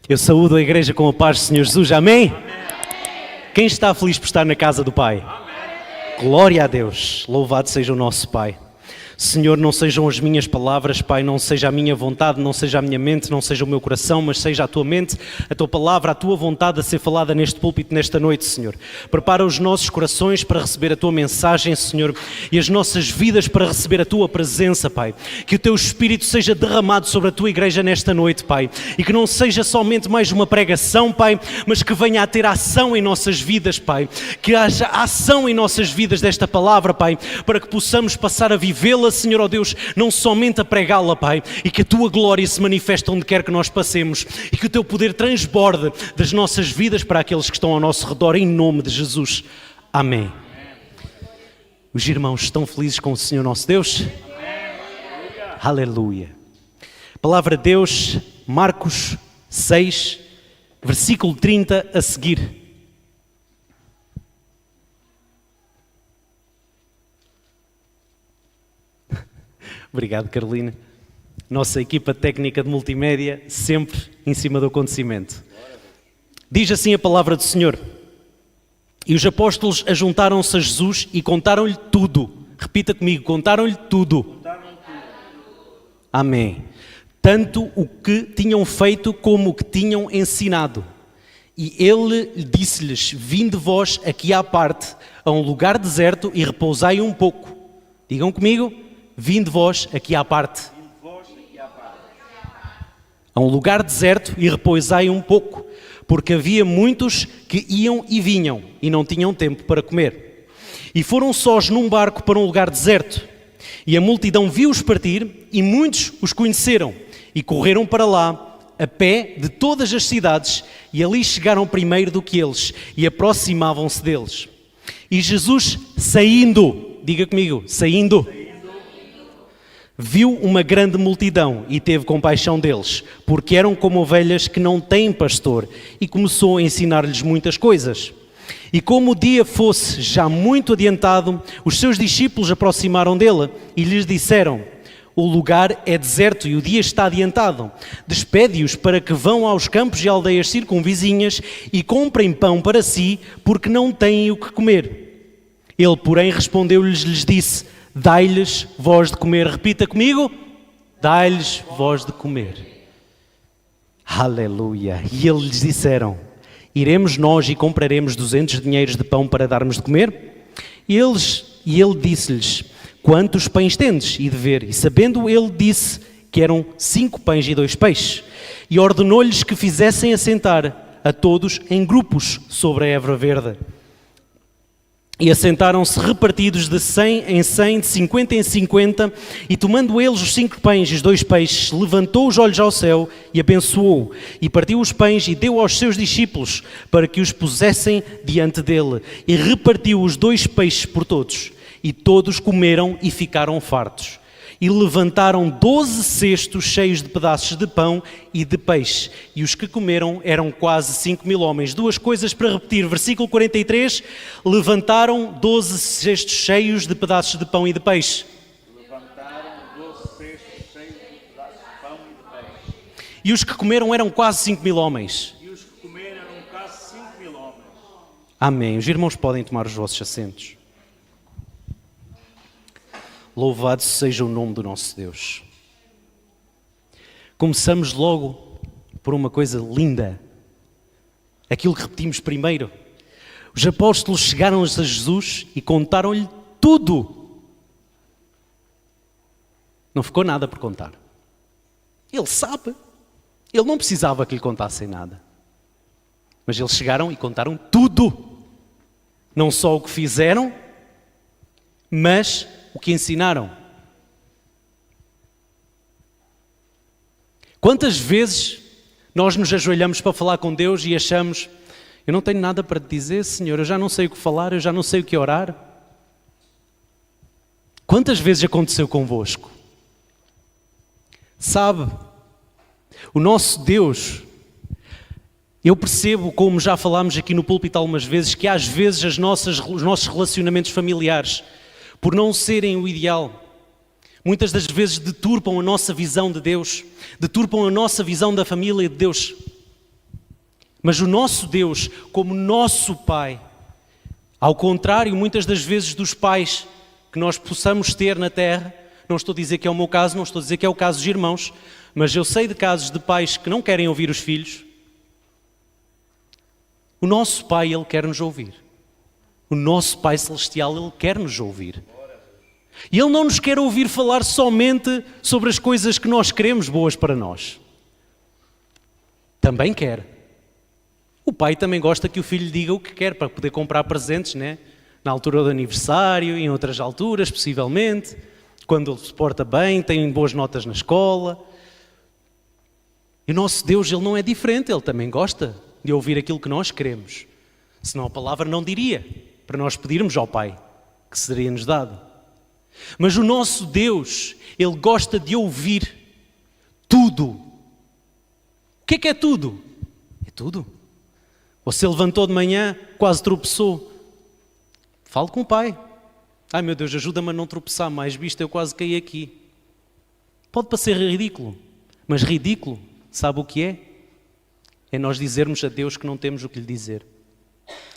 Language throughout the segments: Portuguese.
Eu saúdo a igreja com a paz do Senhor Jesus, amém? Quem está feliz por estar na casa do Pai? Glória a Deus, louvado seja o nosso Pai. Senhor, não sejam as minhas palavras, Pai, não seja a minha vontade, não seja a minha mente, não seja o meu coração, mas seja a tua mente, a tua palavra, a tua vontade a ser falada neste púlpito nesta noite, Senhor. Prepara os nossos corações para receber a tua mensagem, Senhor, e as nossas vidas para receber a tua presença, Pai. Que o teu Espírito seja derramado sobre a tua igreja nesta noite, Pai, e que não seja somente mais uma pregação, Pai, mas que venha a ter ação em nossas vidas, Pai. Que haja ação em nossas vidas desta palavra, Pai, para que possamos passar a vivê-la, Senhor, ó Deus, não somente a pregá-la, Pai, e que a tua glória se manifeste onde quer que nós passemos e que o teu poder transborde das nossas vidas para aqueles que estão ao nosso redor, em nome de Jesus. Amém. Os irmãos estão felizes com o Senhor nosso Deus? Aleluia. Palavra de Deus, Marcos 6, versículo 30 a seguir. Obrigado, Carolina. Nossa equipa técnica de multimédia, sempre em cima do acontecimento. Diz assim a palavra do Senhor. E os apóstolos ajuntaram-se a Jesus e contaram-lhe tudo. Repita comigo, contaram-lhe tudo. Amém. Tanto o que tinham feito como o que tinham ensinado. E ele disse-lhes, vinde vós aqui à parte, a um lugar deserto e repousai um pouco. Digam comigo. Vinde vós aqui à parte, a um lugar deserto e repousai um pouco, porque havia muitos que iam e vinham e não tinham tempo para comer. E foram sós num barco para um lugar deserto, e a multidão viu-os partir, e muitos os conheceram, e correram para lá, a pé de todas as cidades, e ali chegaram primeiro do que eles, e aproximavam-se deles. E Jesus, saindo, diga comigo, saindo, viu uma grande multidão e teve compaixão deles, porque eram como ovelhas que não têm pastor, e começou a ensinar-lhes muitas coisas. E como o dia fosse já muito adiantado, os seus discípulos aproximaram dele e lhes disseram, o lugar é deserto e o dia está adiantado. Despede-os para que vão aos campos e aldeias circunvizinhas e comprem pão para si, porque não têm o que comer. Ele, porém, respondeu-lhes, lhes disse, dai-lhes voz de comer. Repita comigo. Dai-lhes voz de comer. Aleluia. E eles lhes disseram, iremos nós e compraremos 200 dinheiros de pão para darmos de comer? E ele disse-lhes, quantos pães tendes? E de ver. E sabendo ele disse que eram 5 pães e 2 peixes. E ordenou-lhes que fizessem assentar a todos em grupos sobre a erva verde. E assentaram-se repartidos de 100 em 100, de 50 em 50, e tomando eles os 5 pães e os 2 peixes, levantou os olhos ao céu e abençoou, e partiu os pães e deu aos seus discípulos, para que os pusessem diante dele, e repartiu os 2 peixes por todos, e todos comeram e ficaram fartos. E levantaram 12 cestos cheios de pedaços de pão e de peixe. E os que comeram eram quase 5.000 homens. 2 coisas para repetir. Versículo 43. Levantaram 12 cestos cheios de pedaços de pão e de peixe. Levantaram 12 cestos cheios de pedaços de pão e de peixe. E os que comeram eram quase 5.000 homens. E os que comeram eram quase 5.000 homens. Amém. Os irmãos podem tomar os vossos assentos. Louvado seja o nome do nosso Deus. Começamos logo por uma coisa linda. Aquilo que repetimos primeiro. Os apóstolos chegaram a Jesus e contaram-lhe tudo. Não ficou nada por contar. Ele sabe. Ele não precisava que lhe contassem nada. Mas eles chegaram e contaram tudo. Não só o que fizeram, mas o que ensinaram. Quantas vezes nós nos ajoelhamos para falar com Deus e achamos, eu não tenho nada para te dizer, Senhor, eu já não sei o que falar, eu já não sei o que orar. Quantas vezes aconteceu convosco? Sabe, o nosso Deus, eu percebo, como já falámos aqui no púlpito algumas vezes, que às vezes os nossos relacionamentos familiares, por não serem o ideal, muitas das vezes deturpam a nossa visão de Deus, deturpam a nossa visão da família de Deus. Mas o nosso Deus, como nosso Pai, ao contrário muitas das vezes dos pais que nós possamos ter na terra, não estou a dizer que é o meu caso, não estou a dizer que é o caso dos irmãos, mas eu sei de casos de pais que não querem ouvir os filhos. O nosso Pai, Ele quer nos ouvir. O nosso Pai Celestial, Ele quer nos ouvir. E Ele não nos quer ouvir falar somente sobre as coisas que nós queremos boas para nós. Também quer. O pai também gosta que o filho diga o que quer para poder comprar presentes, né? Na altura do aniversário, em outras alturas, possivelmente. Quando ele se porta bem, tem boas notas na escola. E o nosso Deus, Ele não é diferente. Ele também gosta de ouvir aquilo que nós queremos. Senão a palavra não diria para nós pedirmos ao Pai, que seria-nos dado. Mas o nosso Deus, Ele gosta de ouvir tudo. O que é tudo? É tudo. Você levantou de manhã, quase tropeçou. Fale com o Pai. Ai meu Deus, ajuda-me a não tropeçar mais, visto eu quase caí aqui. Pode parecer ridículo, mas ridículo, sabe o que é? É nós dizermos a Deus que não temos o que lhe dizer.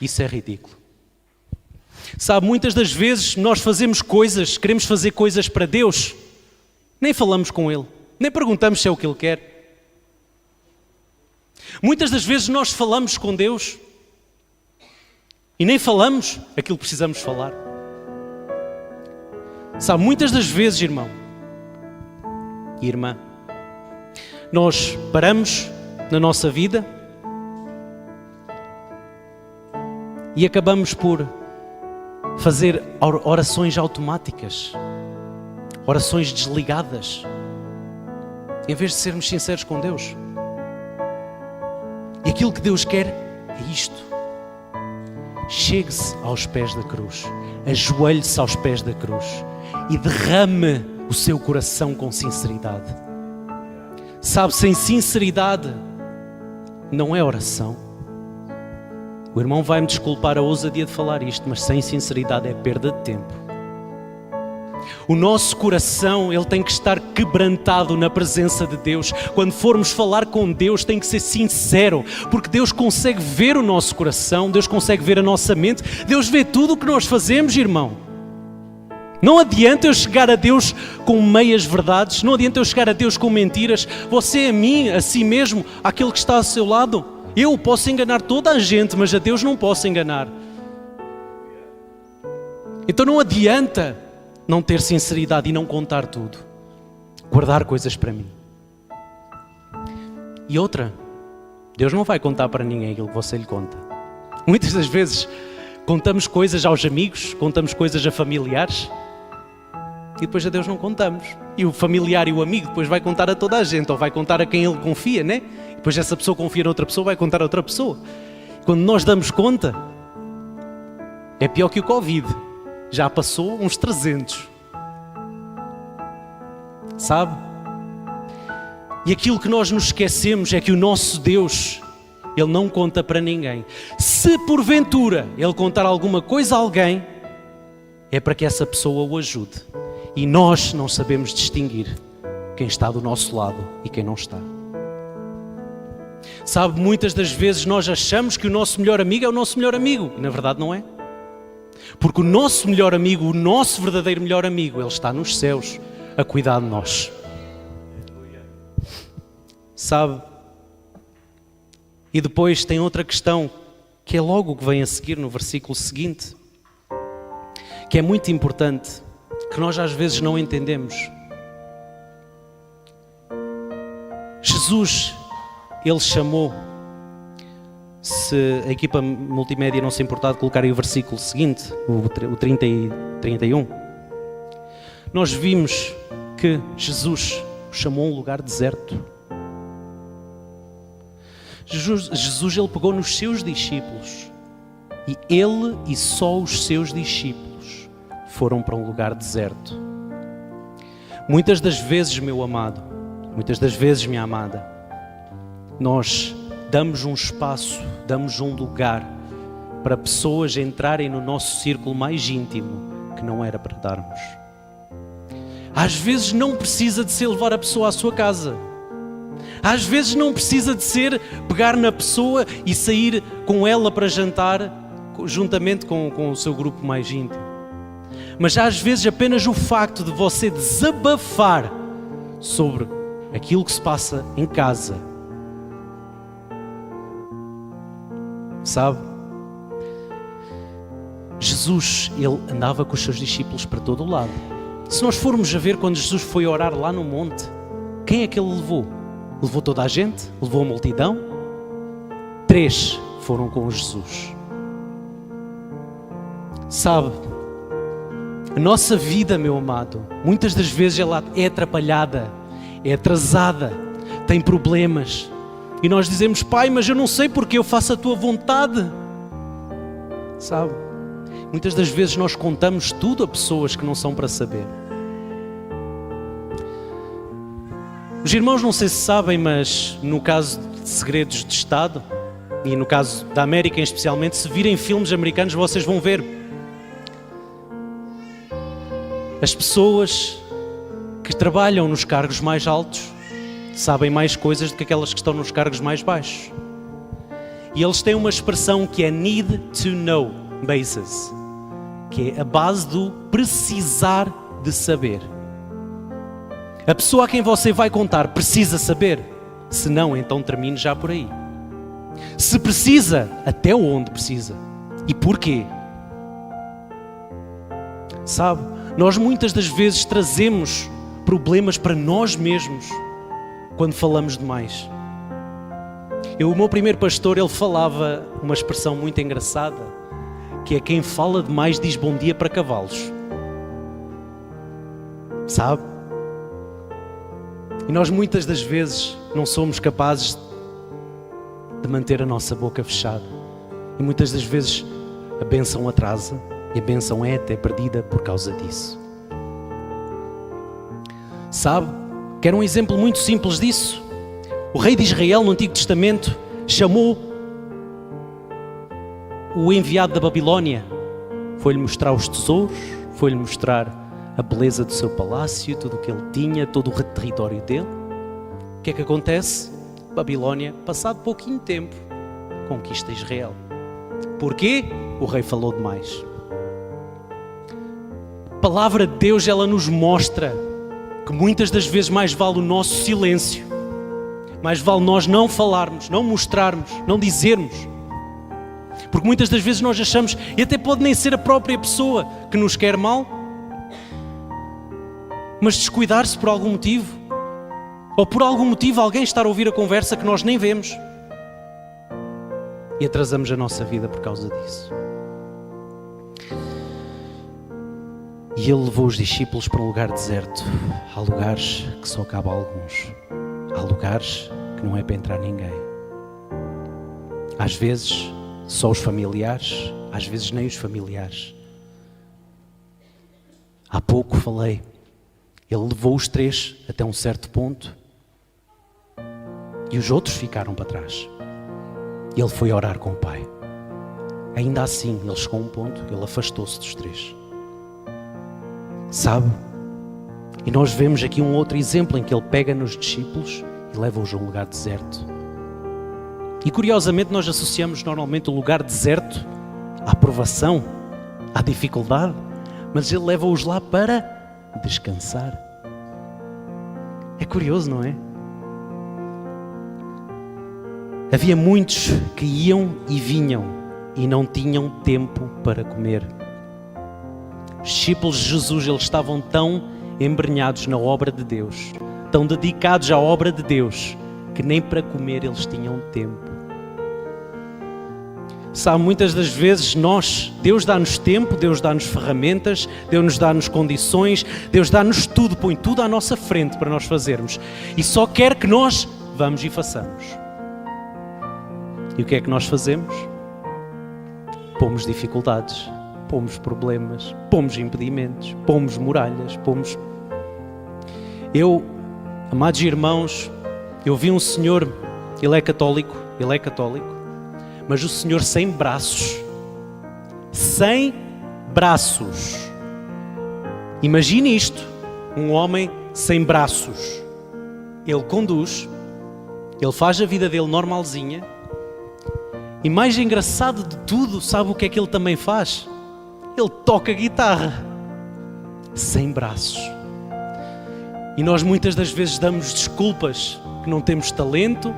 Isso é ridículo. Sabe, muitas das vezes nós fazemos coisas, queremos fazer coisas para Deus, nem falamos com Ele, nem perguntamos se é o que Ele quer. Muitas das vezes nós falamos com Deus e nem falamos aquilo que precisamos falar. Sabe, muitas das vezes, irmão e irmã, nós paramos na nossa vida e acabamos por fazer orações automáticas, orações desligadas, em vez de sermos sinceros com Deus. E aquilo que Deus quer é isto. Chegue-se aos pés da cruz, ajoelhe-se aos pés da cruz e derrame o seu coração com sinceridade. Sabe, sem sinceridade não é oração. O irmão vai-me desculpar a ousadia de falar isto, mas sem sinceridade é perda de tempo. O nosso coração, ele tem que estar quebrantado na presença de Deus. Quando formos falar com Deus, tem que ser sincero, porque Deus consegue ver o nosso coração, Deus consegue ver a nossa mente, Deus vê tudo o que nós fazemos, irmão. Não adianta eu chegar a Deus com meias verdades, não adianta eu chegar a Deus com mentiras. Você a mim, a si mesmo, àquele que está ao seu lado. Eu posso enganar toda a gente, mas a Deus não posso enganar. Então não adianta não ter sinceridade e não contar tudo. Guardar coisas para mim. E outra, Deus não vai contar para ninguém aquilo que você lhe conta. Muitas das vezes contamos coisas aos amigos, contamos coisas a familiares e depois a Deus não contamos. E o familiar e o amigo depois vai contar a toda a gente, ou vai contar a quem ele confia, né? E depois essa pessoa confia noutra pessoa, vai contar a outra pessoa. Quando nós damos conta, é pior que o Covid. Já passou uns 300. Sabe? E aquilo que nós nos esquecemos é que o nosso Deus, Ele não conta para ninguém. Se porventura Ele contar alguma coisa a alguém, é para que essa pessoa o ajude. E nós não sabemos distinguir quem está do nosso lado e quem não está. Sabe, muitas das vezes nós achamos que o nosso melhor amigo é o nosso melhor amigo. E na verdade não é. Porque o nosso melhor amigo, o nosso verdadeiro melhor amigo, Ele está nos céus a cuidar de nós. Sabe? E depois tem outra questão, que é logo o que vem a seguir no versículo seguinte, que é muito importante, que nós às vezes não entendemos. Jesus, Ele chamou, se a equipa multimédia não se importar de colocar aí o versículo seguinte, o 30 e 31, nós vimos que Jesus chamou um lugar deserto. Jesus ele pegou nos seus discípulos e Ele e só os seus discípulos foram para um lugar deserto. Muitas das vezes, meu amado, muitas das vezes, minha amada, nós damos um espaço, damos um lugar para pessoas entrarem no nosso círculo mais íntimo, que não era para darmos. Às vezes não precisa de ser levar a pessoa à sua casa. Às vezes não precisa de ser pegar na pessoa e sair com ela para jantar, juntamente com o seu grupo mais íntimo. Mas às vezes apenas o facto de você desabafar sobre aquilo que se passa em casa. Sabe? Jesus, ele andava com os seus discípulos para todo o lado. Se nós formos a ver quando Jesus foi orar lá no monte, quem é que ele levou? Levou toda a gente? Levou a multidão? 3 foram com Jesus. Sabe, a nossa vida, meu amado, muitas das vezes ela é atrapalhada, é atrasada, tem problemas. E nós dizemos: Pai, mas eu não sei porque eu faço a tua vontade. Sabe, muitas das vezes nós contamos tudo a pessoas que não são para saber. Os irmãos não sei se sabem, mas no caso de segredos de Estado, e no caso da América em especialmente, se virem filmes americanos vocês vão ver. As pessoas que trabalham nos cargos mais altos sabem mais coisas do que aquelas que estão nos cargos mais baixos. E eles têm uma expressão que é need to know basis, que é a base do precisar de saber. A pessoa a quem você vai contar precisa saber, se não, então termine já por aí. Se precisa, até onde precisa e porquê. Sabe, nós muitas das vezes trazemos problemas para nós mesmos quando falamos demais. O meu primeiro pastor, ele falava uma expressão muito engraçada, que é: quem fala demais diz bom dia para cavalos. Sabe? E nós muitas das vezes não somos capazes de manter a nossa boca fechada. E muitas das vezes a bênção atrasa e a bênção é até perdida por causa disso. Sabe? Quero um exemplo muito simples disso. O rei de Israel no Antigo Testamento chamou o enviado da Babilónia. Foi-lhe mostrar os tesouros, foi-lhe mostrar a beleza do seu palácio, tudo o que ele tinha, todo o território dele. O que é que acontece? Babilónia, passado pouquinho tempo, conquista Israel. Porquê? O rei falou demais. A palavra de Deus, ela nos mostra que muitas das vezes mais vale o nosso silêncio, mais vale nós não falarmos, não mostrarmos, não dizermos. Porque muitas das vezes nós achamos, e até pode nem ser a própria pessoa que nos quer mal, mas descuidar-se por algum motivo, ou por algum motivo alguém estar a ouvir a conversa que nós nem vemos, e atrasamos a nossa vida por causa disso. E ele levou os discípulos para um lugar deserto. Há lugares que só cabe a alguns. Há lugares que não é para entrar ninguém. Às vezes só os familiares, às vezes nem os familiares. Há pouco falei, ele levou os 3 até um certo ponto e os outros ficaram para trás. Ele foi orar com o Pai. Ainda assim, ele chegou a um ponto, ele afastou-se dos 3. Sabe? E nós vemos aqui um outro exemplo em que ele pega nos discípulos e leva-os a um lugar deserto. E curiosamente nós associamos normalmente o lugar deserto à provação, à dificuldade, mas ele leva-os lá para descansar. É curioso, não é? Havia muitos que iam e vinham e não tinham tempo para comer. Os discípulos de Jesus, eles estavam tão embrenhados na obra de Deus, tão dedicados à obra de Deus, que nem para comer eles tinham tempo. Sabe, muitas das vezes Deus dá-nos tempo, Deus dá-nos ferramentas, Deus dá-nos condições, Deus dá-nos tudo, põe tudo à nossa frente para nós fazermos. E só quer que nós vamos e façamos. E o que é que nós fazemos? Pomos dificuldades, pomos problemas, pomos impedimentos, pomos muralhas, amados irmãos, eu vi um senhor, ele é católico, mas o senhor sem braços. Imagine isto, um homem sem braços. Ele conduz Ele faz a vida dele normalzinha. E mais engraçado de tudo, sabe o que é que ele também faz? Ele toca guitarra. Sem braços. E nós muitas das vezes damos desculpas que não temos talento,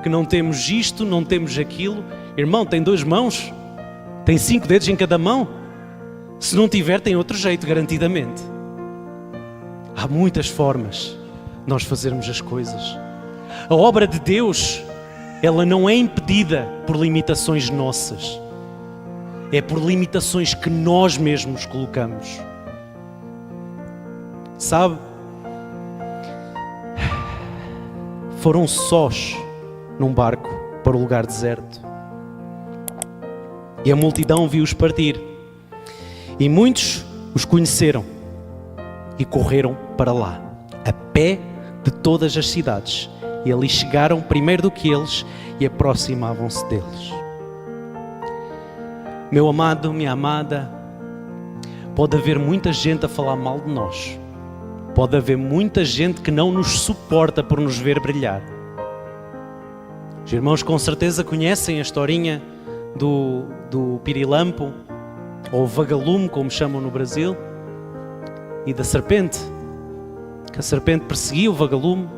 que não temos isto, não temos aquilo. Irmão, tem 2 mãos? Tem 5 dedos em cada mão? Se não tiver, tem outro jeito, garantidamente. Há muitas formas de nós fazermos as coisas. A obra de Deus, ela não é impedida por limitações nossas. É por limitações que nós mesmos colocamos. Sabe? Foram sós num barco para o lugar deserto. E a multidão viu-os partir. E muitos os conheceram e correram para lá, a pé de todas as cidades. E ali chegaram primeiro do que eles e aproximavam-se deles. Meu amado, minha amada, pode haver muita gente a falar mal de nós. Pode haver muita gente que não nos suporta por nos ver brilhar. Os irmãos com certeza conhecem a historinha do pirilampo, ou vagalume, como chamam no Brasil, e da serpente. Que a serpente perseguia o vagalume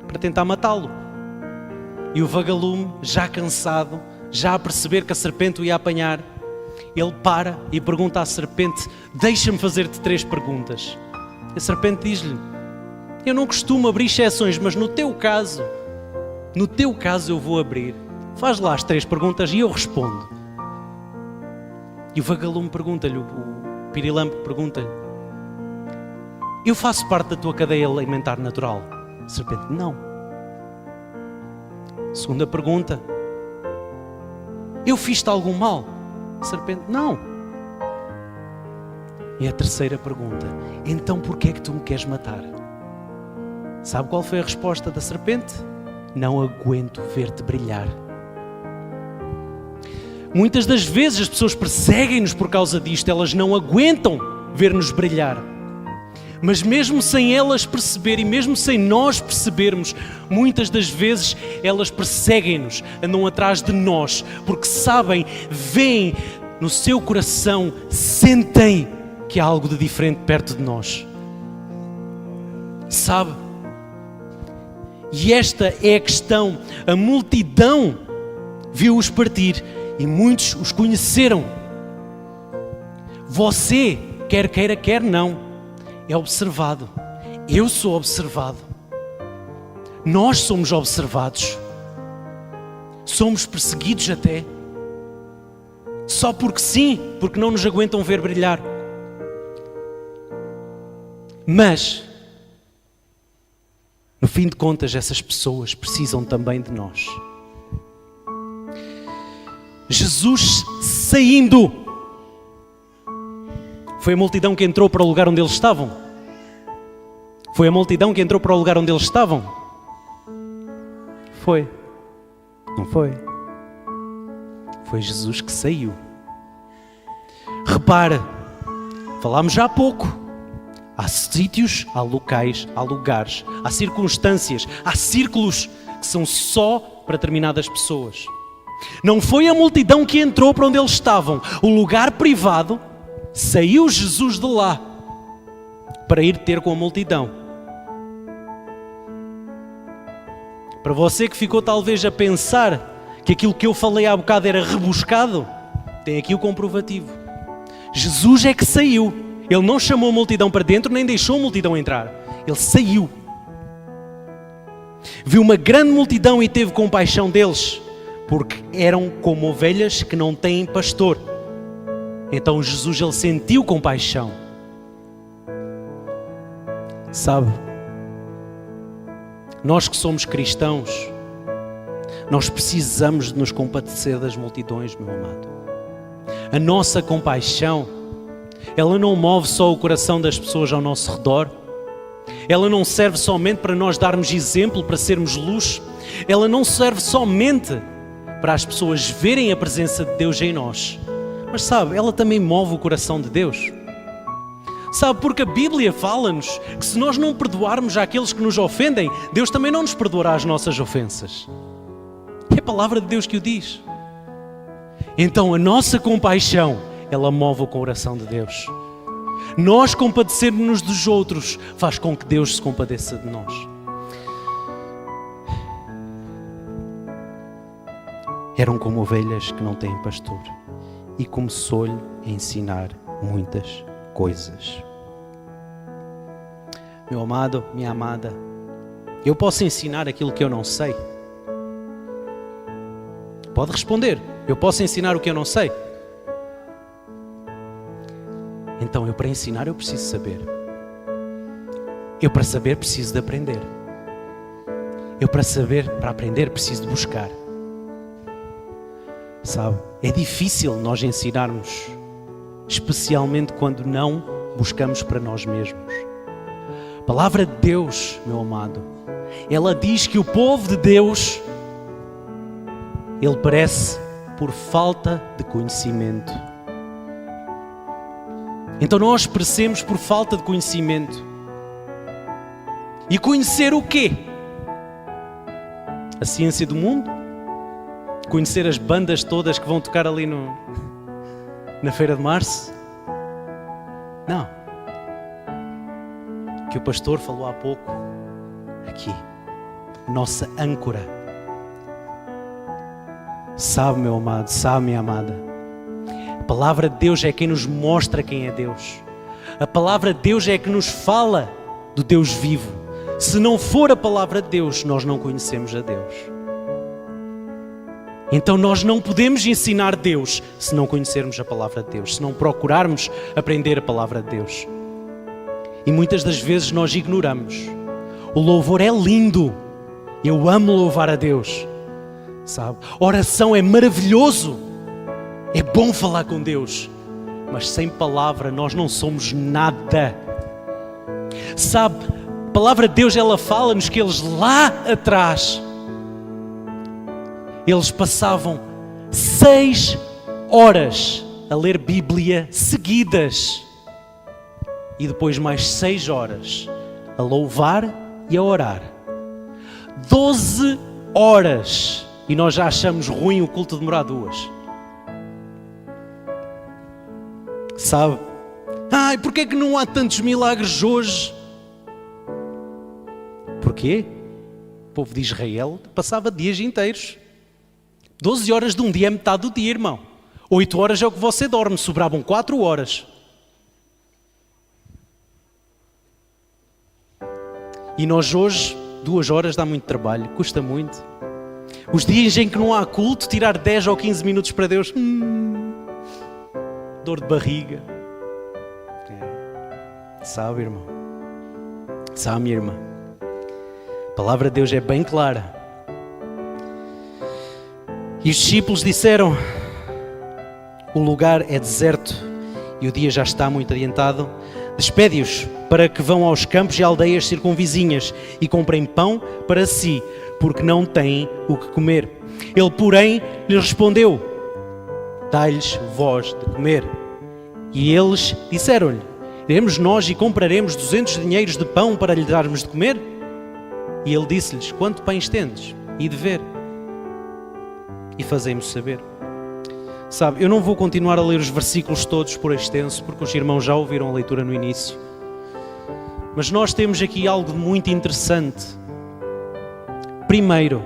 para tentar matá-lo. E o vagalume, já cansado, já a perceber que a serpente o ia apanhar, ele para e pergunta à serpente: deixa-me fazer-te 3 perguntas. A serpente diz-lhe: eu não costumo abrir exceções, mas no teu caso eu vou abrir. Faz lá as 3 perguntas e eu respondo. E o vagalume pergunta-lhe, o pirilampo pergunta-lhe: eu faço parte da tua cadeia alimentar natural? A serpente: não. Segunda pergunta: eu fiz-te algum mal? A serpente: não. E a terceira pergunta: então porquê é que tu me queres matar? Sabe qual foi a resposta da serpente? Não aguento ver-te brilhar. Muitas das vezes as pessoas perseguem-nos por causa disto, elas não aguentam ver-nos brilhar. Mas mesmo sem elas perceberem, mesmo sem nós percebermos, muitas das vezes elas perseguem-nos, andam atrás de nós, porque sabem, veem no seu coração, sentem que há algo de diferente perto de nós. Sabe? E esta é a questão. A multidão viu-os partir e muitos os conheceram. Você, quer queira, quer não, é observado. Eu sou observado. Nós somos observados. Somos perseguidos até. Só porque sim, porque não nos aguentam ver brilhar. Mas, no fim de contas, essas pessoas precisam também de nós. Jesus saindo. Foi a multidão que entrou para o lugar onde eles estavam? Foi a multidão que entrou para o lugar onde eles estavam? Foi. Não foi? Foi Jesus que saiu. Repara, falámos já há pouco. Há sítios, há locais, há lugares, há circunstâncias, há círculos que são só para determinadas pessoas. Não foi a multidão que entrou para onde eles estavam. O lugar privado, saiu Jesus de lá para ir ter com a multidão. Para você que ficou talvez a pensar que aquilo que eu falei há bocado era rebuscado, tem aqui o comprovativo. Jesus é que saiu. Ele não chamou a multidão para dentro, nem deixou a multidão entrar. Ele saiu. Viu uma grande multidão e teve compaixão deles, porque eram como ovelhas que não têm pastor. Então Jesus, ele sentiu compaixão. Sabe? Nós que somos cristãos, nós precisamos de nos compadecer das multidões, meu amado. A nossa compaixão, ela não move só o coração das pessoas ao nosso redor. Ela não serve somente para nós darmos exemplo, para sermos luz. Ela não serve somente para as pessoas verem a presença de Deus em nós. Mas sabe, ela também move o coração de Deus. Sabe, porque a Bíblia fala-nos que se nós não perdoarmos àqueles que nos ofendem, Deus também não nos perdoará as nossas ofensas. É a palavra de Deus que o diz. Então a nossa compaixão, ela move o coração de Deus. Nós compadecermos-nos dos outros faz com que Deus se compadeça de nós. Eram como ovelhas que não têm pastor, e começou-lhe a ensinar muitas coisas. Meu amado, minha amada, eu posso ensinar aquilo que eu não sei? Pode responder. Eu posso ensinar o que eu não sei? Então, eu para ensinar eu preciso saber. Eu para saber preciso de aprender. Eu para aprender preciso de buscar. Sabe, é difícil nós ensinarmos, especialmente quando não buscamos para nós mesmos. A palavra de Deus, meu amado, ela diz que o povo de Deus, ele perece por falta de conhecimento. Então nós perecemos por falta de conhecimento. E conhecer o quê? A ciência do mundo? Conhecer as bandas todas que vão tocar ali na Feira de Março? Não. Que o pastor falou há pouco, aqui, nossa âncora. Sabe, meu amado, sabe, minha amada, a palavra de Deus é quem nos mostra quem é Deus. A palavra de Deus é que nos fala do Deus vivo. Se não for a palavra de Deus, nós não conhecemos a Deus. Então nós não podemos ensinar Deus se não conhecermos a palavra de Deus, se não procurarmos aprender a palavra de Deus. E muitas das vezes nós ignoramos. O louvor é lindo. Eu amo louvar a Deus. Sabe? Oração é maravilhoso. É bom falar com Deus. Mas sem palavra nós não somos nada. Sabe? A palavra de Deus, ela fala-nos que eles lá atrás, eles passavam 6 horas a ler Bíblia seguidas. E depois mais 6 horas a louvar e a orar. 12 horas. E nós já achamos ruim o culto demorar 2. Sabe? Ai, porquê é que não há tantos milagres hoje? Porquê? O povo de Israel passava dias inteiros. 12 horas de um dia é metade do dia, irmão. 8 horas é o que você dorme, sobravam 4 horas. E nós hoje, 2 horas dá muito trabalho, custa muito. Os dias em que não há culto, tirar 10 ou 15 minutos para Deus, dor de barriga. Sabe, irmão? Sabe, minha irmã? A palavra de Deus é bem clara. E os discípulos disseram: o lugar é deserto e o dia já está muito adiantado. Despede-os para que vão aos campos e aldeias circunvizinhas e comprem pão para si, porque não têm o que comer. Ele, porém, lhes respondeu: dai-lhes vós de comer. E eles disseram-lhe: iremos nós e compraremos 200 dinheiros de pão para lhe darmos de comer? E ele disse-lhes: quanto pães tendes? E de ver. E fazemos saber. Sabe, eu não vou continuar a ler os versículos todos por extenso, porque os irmãos já ouviram a leitura no início. Mas nós temos aqui algo muito interessante. Primeiro,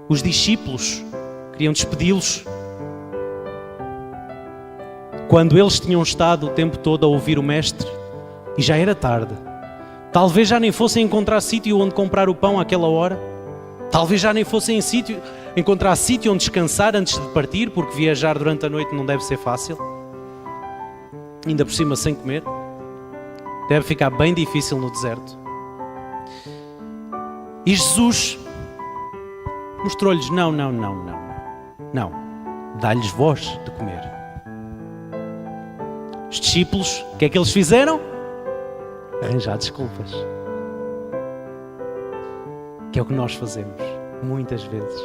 os discípulos queriam despedi-los quando eles tinham estado o tempo todo a ouvir o Mestre e já era tarde. Talvez já nem fossem encontrar sítio onde comprar o pão àquela hora. Talvez já nem fossem encontrar sítio onde descansar antes de partir, porque viajar durante a noite não deve ser fácil. Ainda por cima sem comer. Deve ficar bem difícil no deserto. E Jesus mostrou-lhes: não. Dá-lhes vós de comer. Os discípulos, o que é que eles fizeram? Arranjar desculpas. Que é o que nós fazemos muitas vezes.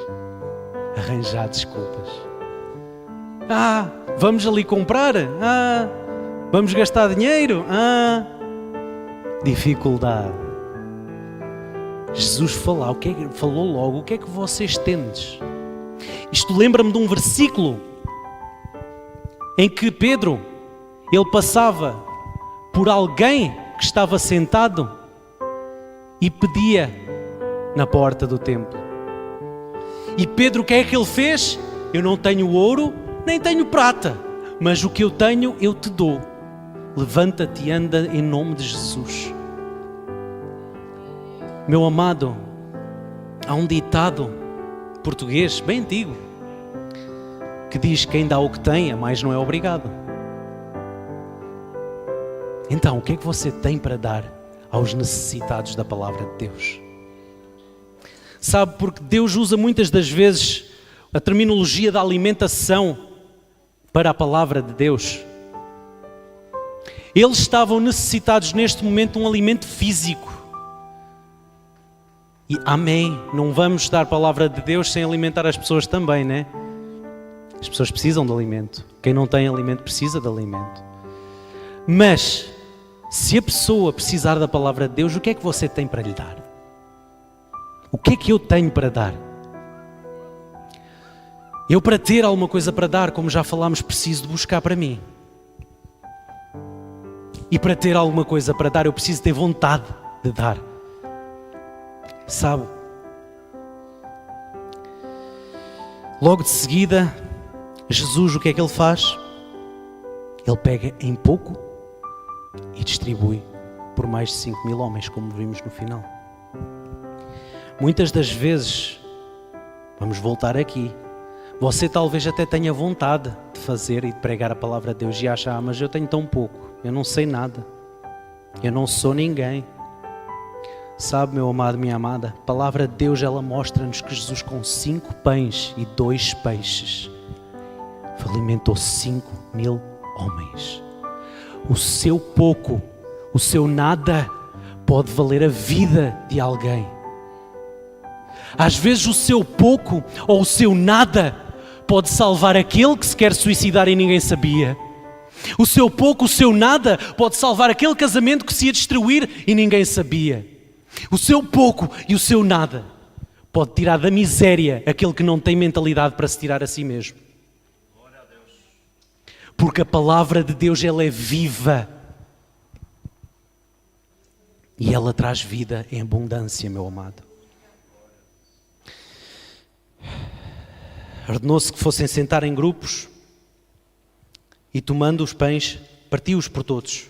Arranjar desculpas. Vamos ali comprar? Vamos gastar dinheiro? Dificuldade. Jesus falou logo, o que é que vocês tendes? Isto lembra-me de um versículo em que Pedro, ele passava por alguém que estava sentado e pedia na porta do templo. E Pedro, o que é que ele fez? Eu não tenho ouro, nem tenho prata, mas o que eu tenho eu te dou. Levanta-te e anda em nome de Jesus. Meu amado, há um ditado português bem antigo que diz: quem dá o que tem, a mais não é obrigado. Então, o que é que você tem para dar aos necessitados da palavra de Deus? Sabe, porque Deus usa muitas das vezes a terminologia da alimentação para a palavra de Deus. Eles estavam necessitados neste momento de um alimento físico. E amém, não vamos dar a palavra de Deus sem alimentar as pessoas também, né? As pessoas precisam de alimento. Quem não tem alimento precisa de alimento. Mas, se a pessoa precisar da palavra de Deus, o que é que você tem para lhe dar? O que é que eu tenho para dar? Eu, para ter alguma coisa para dar, como já falámos, preciso de buscar para mim. E para ter alguma coisa para dar, eu preciso ter vontade de dar. Sabe? Logo de seguida, Jesus, o que é que ele faz? Ele pega em pouco e distribui por mais de 5.000 homens, como vimos no final. Muitas das vezes, vamos voltar aqui, você talvez até tenha vontade de fazer e de pregar a palavra de Deus e acha: mas eu tenho tão pouco, eu não sei nada, eu não sou ninguém. Sabe, meu amado, minha amada, a palavra de Deus, ela mostra-nos que Jesus, com 5 pães e 2 peixes, alimentou 5.000 homens. O seu pouco, o seu nada, pode valer a vida de alguém. Às vezes o seu pouco ou o seu nada pode salvar aquele que se quer suicidar e ninguém sabia. O seu pouco, o seu nada pode salvar aquele casamento que se ia destruir e ninguém sabia. O seu pouco e o seu nada pode tirar da miséria aquele que não tem mentalidade para se tirar a si mesmo. Porque a palavra de Deus, ela é viva. E ela traz vida em abundância, meu amado. Ordenou-se que fossem sentar em grupos e, tomando os pães, partiu-os por todos.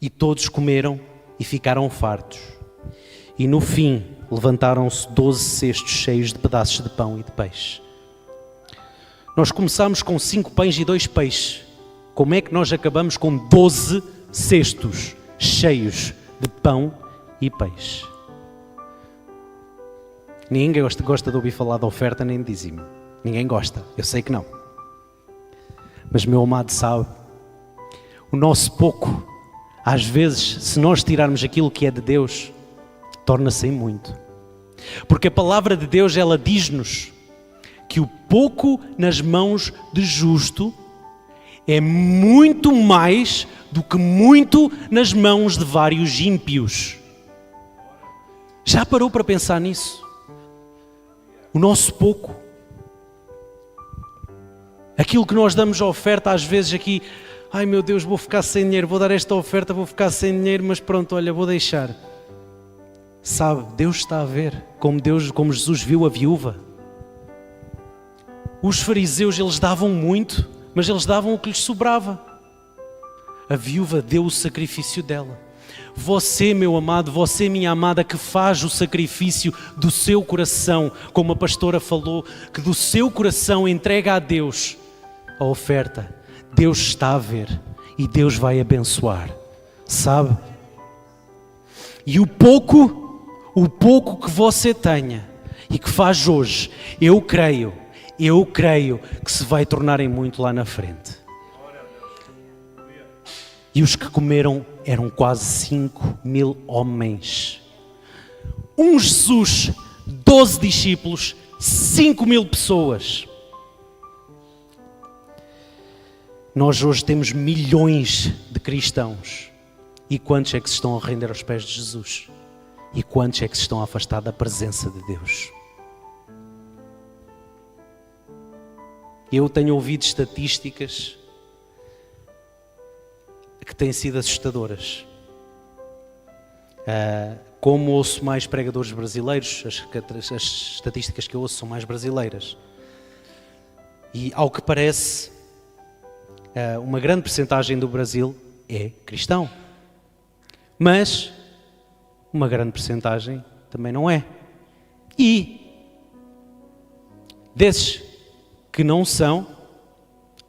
E todos comeram e ficaram fartos. E no fim levantaram-se 12 cestos cheios de pedaços de pão e de peixe. Nós começamos com 5 pães e 2 peixes. Como é que nós acabamos com 12 cestos cheios de pão e peixe? Ninguém gosta de ouvir falar de oferta nem de dízimo. Ninguém gosta, eu sei que não. Mas, meu amado, sabe, o nosso pouco, às vezes, se nós tirarmos aquilo que é de Deus, torna-se em muito. Porque a palavra de Deus, ela diz-nos que o pouco nas mãos de justo é muito mais do que muito nas mãos de vários ímpios. Já parou para pensar nisso? O nosso pouco, aquilo que nós damos a oferta, às vezes aqui, ai meu Deus, vou ficar sem dinheiro, vou dar esta oferta, vou ficar sem dinheiro, mas pronto, olha, vou deixar. Sabe, Deus está a ver, como Jesus viu a viúva. Os fariseus, eles davam muito, mas eles davam o que lhes sobrava. A viúva deu o sacrifício dela. Você, meu amado, você, minha amada, que faz o sacrifício do seu coração, como a pastora falou, que do seu coração entrega a Deus a oferta. Deus está a ver e Deus vai abençoar, sabe? E o pouco que você tenha e que faz hoje, eu creio que se vai tornar em muito lá na frente. E os que comeram eram quase 5.000 homens. Um Jesus, 12 discípulos, 5.000 pessoas. Nós hoje temos milhões de cristãos. E quantos é que se estão a render aos pés de Jesus? E quantos é que se estão a afastar da presença de Deus? Eu tenho ouvido estatísticas que têm sido assustadoras. Como ouço mais pregadores brasileiros, as estatísticas que eu ouço são mais brasileiras. E ao que parece, uma grande percentagem do Brasil é cristão. Mas uma grande percentagem também não é. E desses que não são,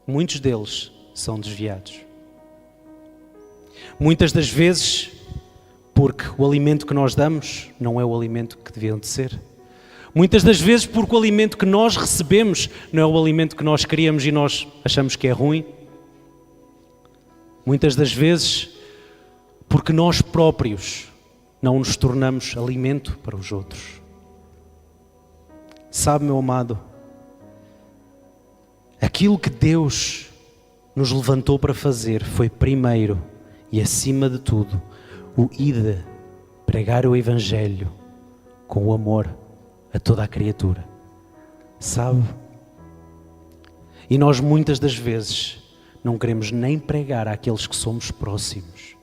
muitos deles são desviados. Muitas das vezes, porque o alimento que nós damos não é o alimento que deviam de ser. Muitas das vezes porque o alimento que nós recebemos não é o alimento que nós queríamos e nós achamos que é ruim. Muitas das vezes porque nós próprios não nos tornamos alimento para os outros. Sabe, meu amado, aquilo que Deus nos levantou para fazer foi primeiro e acima de tudo o ide, pregar o Evangelho com o amor a toda a criatura. Sabe? E nós muitas das vezes não queremos nem pregar àqueles que somos próximos.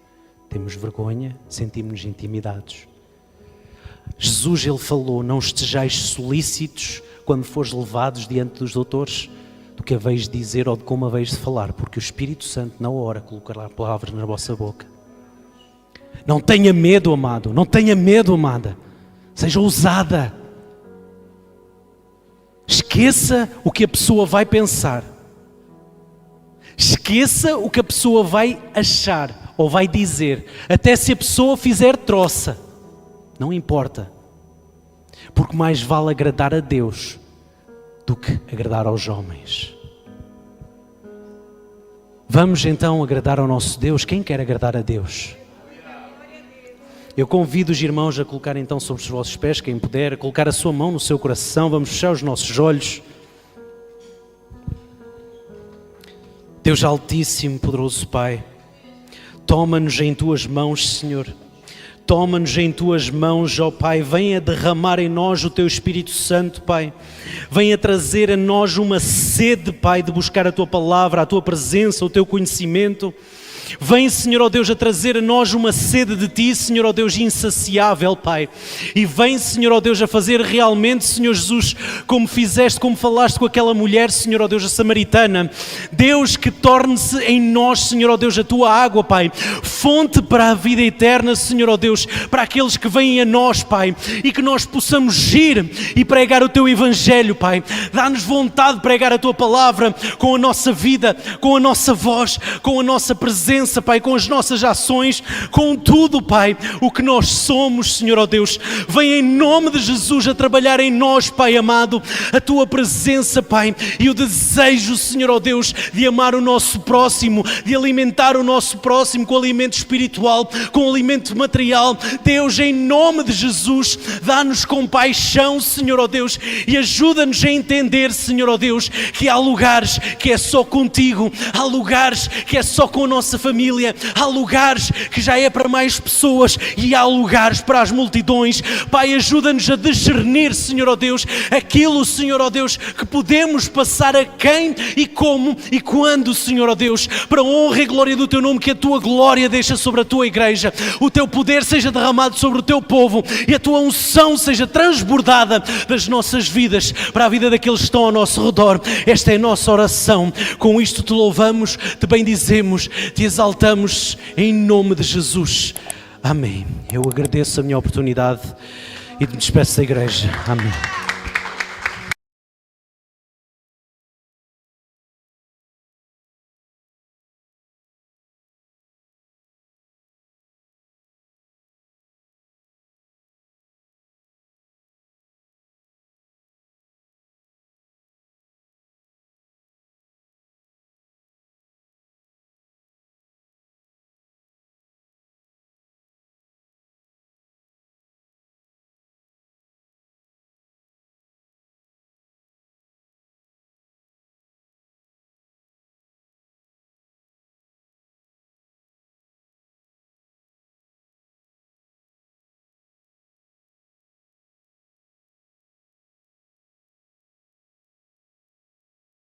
Temos vergonha, sentimos-nos intimidados. Jesus, ele falou, não estejais solícitos quando fores levados diante dos doutores do que haveis de dizer ou de como haveis de falar, porque o Espírito Santo na hora colocará palavras na vossa boca. Não tenha medo, amado, não tenha medo, amada. Seja ousada. Esqueça o que a pessoa vai pensar. Esqueça o que a pessoa vai achar ou vai dizer, até se a pessoa fizer troça, não importa, porque mais vale agradar a Deus do que agradar aos homens. Vamos então agradar ao nosso Deus. Quem quer agradar a Deus? Eu convido os irmãos a colocar então sobre os vossos pés, quem puder, a colocar a sua mão no seu coração. Vamos fechar os nossos olhos. Deus Altíssimo, poderoso Pai, toma-nos em Tuas mãos, Senhor. Toma-nos em Tuas mãos, ó Pai. Venha derramar em nós o Teu Espírito Santo, Pai. Venha trazer a nós uma sede, Pai, de buscar a Tua palavra, a Tua presença, o Teu conhecimento. Vem, Senhor, ó Deus, a trazer a nós uma sede de Ti, Senhor, ó Deus, insaciável, Pai. E vem, Senhor, ó Deus, a fazer realmente, Senhor Jesus, como fizeste, como falaste com aquela mulher, Senhor, ó Deus, a samaritana. Deus, que torne-se em nós, Senhor, ó Deus, a Tua água, Pai. Fonte para a vida eterna, Senhor, ó Deus, para aqueles que vêm a nós, Pai. E que nós possamos ir e pregar o Teu Evangelho, Pai. Dá-nos vontade de pregar a Tua palavra com a nossa vida, com a nossa voz, com a nossa presença, Pai, com as nossas ações, com tudo, Pai, o que nós somos, Senhor, ó Deus. Vem em nome de Jesus a trabalhar em nós, Pai amado, a Tua presença, Pai, e o desejo, Senhor, ó Deus, de amar o nosso próximo, de alimentar o nosso próximo com alimento espiritual, com alimento material. Deus, em nome de Jesus, dá-nos compaixão, Senhor, ó Deus, e ajuda-nos a entender, Senhor, ó Deus, que há lugares que é só contigo, há lugares que é só com a nossa família, há lugares que já é para mais pessoas e há lugares para as multidões. Pai, ajuda-nos a discernir, Senhor, ó Deus, aquilo, Senhor, ó Deus, que podemos passar a quem e como e quando, Senhor, ó Deus, para a honra e glória do Teu nome, que a Tua glória deixa sobre a Tua igreja, o Teu poder seja derramado sobre o Teu povo e a Tua unção seja transbordada das nossas vidas para a vida daqueles que estão ao nosso redor. Esta é a nossa oração. Com isto Te louvamos, Te bendizemos, Te exaltamos em nome de Jesus. Amém. Eu agradeço a minha oportunidade e me despeço da igreja. Amém.